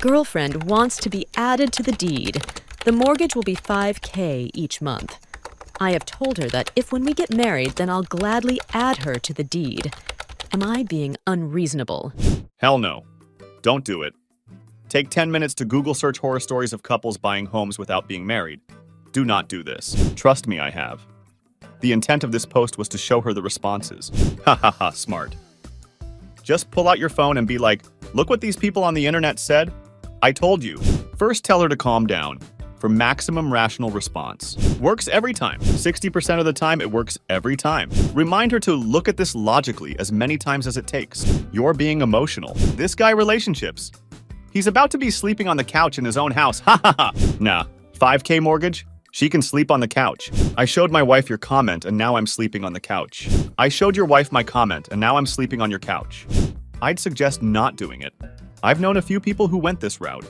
Girlfriend wants to be added to the deed. The mortgage will be $5,000 each month. I have told her that if when we get married, then I'll gladly add her to the deed. Am I being unreasonable? Hell no. Don't do it. Take 10 minutes to Google search horror stories of couples buying homes without being married. Do not do this. Trust me, I have. The intent of this post was to show her the responses. Ha ha ha, smart. Just pull out your phone and be like, look what these people on the internet said. I told you. First, tell her to calm down for maximum rational response. Works every time. 60% of the time, it works every time. Remind her to look at this logically as many times as it takes. You're being emotional. This guy relationships. He's about to be sleeping on the couch in his own house. Ha ha ha. Nah, $5,000 mortgage? She can sleep on the couch. I showed my wife your comment and now I'm sleeping on the couch. I showed your wife my comment and now I'm sleeping on your couch. I'd suggest not doing it. I've known a few people who went this route.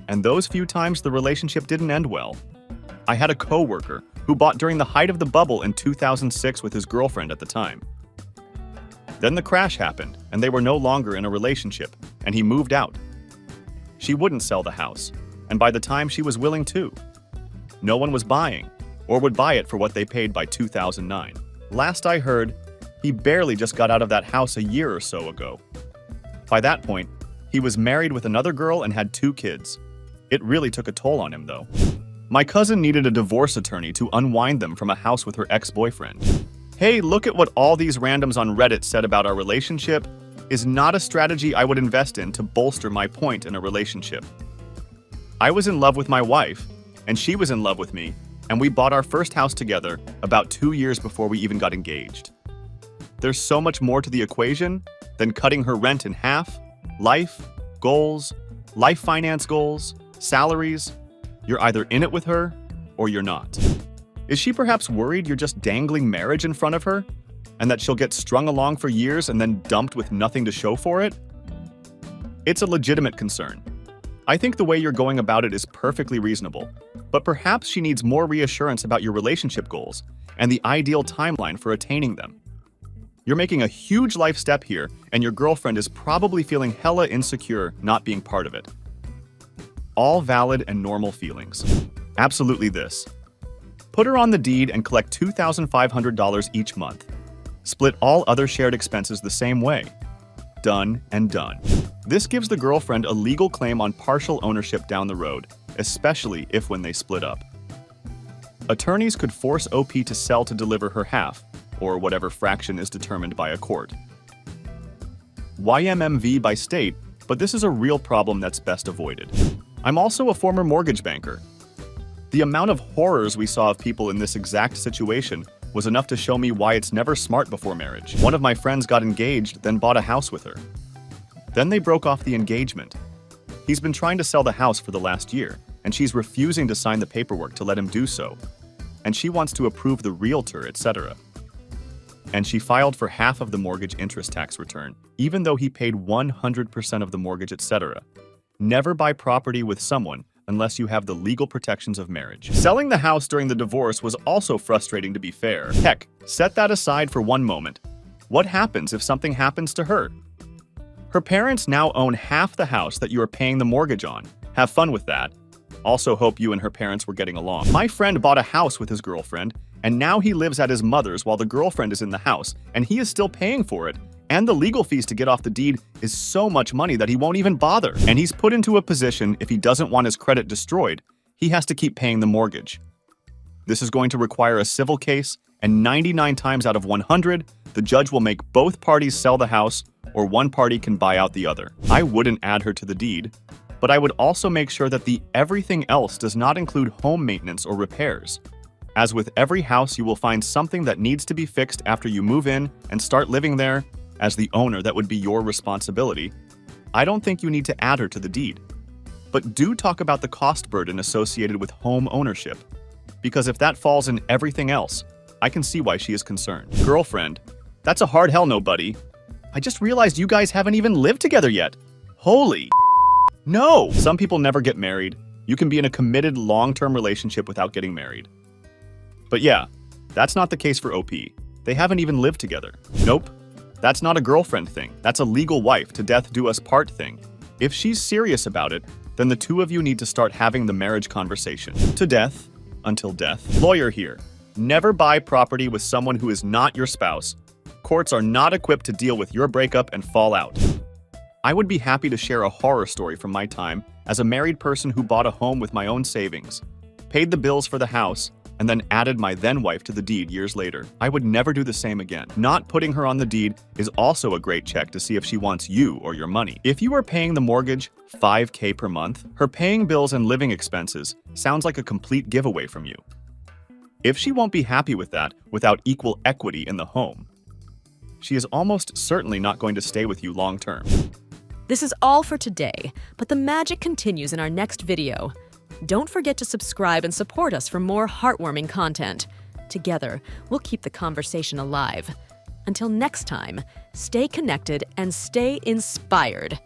And those few times the relationship didn't end well. I had a coworker who bought during the height of the bubble in 2006 with his girlfriend at the time. Then the crash happened and they were no longer in a relationship and he moved out. She wouldn't sell the house, and by the time she was willing to, no one was buying or would buy it for what they paid by 2009. Last I heard, he barely just got out of that house a year or so ago. By that point, he was married with another girl and had 2 kids. It really took a toll on him, though. My cousin needed a divorce attorney to unwind them from a house with her ex-boyfriend. Hey, look at what all these randoms on Reddit said about our relationship is not a strategy I would invest in to bolster my point in a relationship. I was in love with my wife, and she was in love with me, and we bought our first house together about 2 years before we even got engaged. There's so much more to the equation than cutting her rent in half, life, goals, life finance goals, salaries. You're either in it with her or you're not. Is she perhaps worried you're just dangling marriage in front of her and that she'll get strung along for years and then dumped with nothing to show for it? It's a legitimate concern. I think the way you're going about it is perfectly reasonable, but perhaps she needs more reassurance about your relationship goals and the ideal timeline for attaining them. You're making a huge life step here, and your girlfriend is probably feeling hella insecure not being part of it. All valid and normal feelings. Absolutely this. Put her on the deed and collect $2,500 each month. Split all other shared expenses the same way. Done and done. This gives the girlfriend a legal claim on partial ownership down the road, especially if when they split up. Attorneys could force OP to sell to deliver her half, or whatever fraction is determined by a court. YMMV by state, but this is a real problem that's best avoided. I'm also a former mortgage banker. The amount of horrors we saw of people in this exact situation was enough to show me why it's never smart before marriage. One of my friends got engaged, then bought a house with her. Then they broke off the engagement. He's been trying to sell the house for the last year, and she's refusing to sign the paperwork to let him do so. And she wants to approve the realtor, etc. And she filed for half of the mortgage interest tax return, even though he paid 100% of the mortgage, etc. Never buy property with someone unless you have the legal protections of marriage. Selling the house during the divorce was also frustrating, to be fair. Heck, set that aside for one moment. What happens if something happens to her? Her parents now own half the house that you are paying the mortgage on. Have fun with that. Also hope you and her parents were getting along. My friend bought a house with his girlfriend, and now he lives at his mother's while the girlfriend is in the house, and he is still paying for it. And the legal fees to get off the deed is so much money that he won't even bother. And he's put into a position, if he doesn't want his credit destroyed, he has to keep paying the mortgage. This is going to require a civil case, and 99 times out of 100, the judge will make both parties sell the house, or one party can buy out the other. I wouldn't add her to the deed, but I would also make sure that the everything else does not include home maintenance or repairs. As with every house, you will find something that needs to be fixed after you move in and start living there. As the owner, that would be your responsibility. I don't think you need to add her to the deed. But do talk about the cost burden associated with home ownership, because if that falls in everything else, I can see why she is concerned. Girlfriend, that's a hard hell no, buddy. I just realized you guys haven't even lived together yet. Holy no! Some people never get married. You can be in a committed long-term relationship without getting married. But yeah, that's not the case for OP. They haven't even lived together. Nope. That's not a girlfriend thing. That's a legal wife to death do us part thing. If she's serious about it, then the two of you need to start having the marriage conversation. To death, until death. Lawyer here. Never buy property with someone who is not your spouse. Courts are not equipped to deal with your breakup and fallout. I would be happy to share a horror story from my time as a married person who bought a home with my own savings, paid the bills for the house, and then added my then-wife to the deed years later. I would never do the same again. Not putting her on the deed is also a great check to see if she wants you or your money. If you are paying the mortgage $5,000 per month, her paying bills and living expenses sounds like a complete giveaway from you. If she won't be happy with that without equal equity in the home, she is almost certainly not going to stay with you long term. This is all for today, but the magic continues in our next video. Don't forget to subscribe and support us for more heartwarming content. Together, we'll keep the conversation alive. Until next time, stay connected and stay inspired.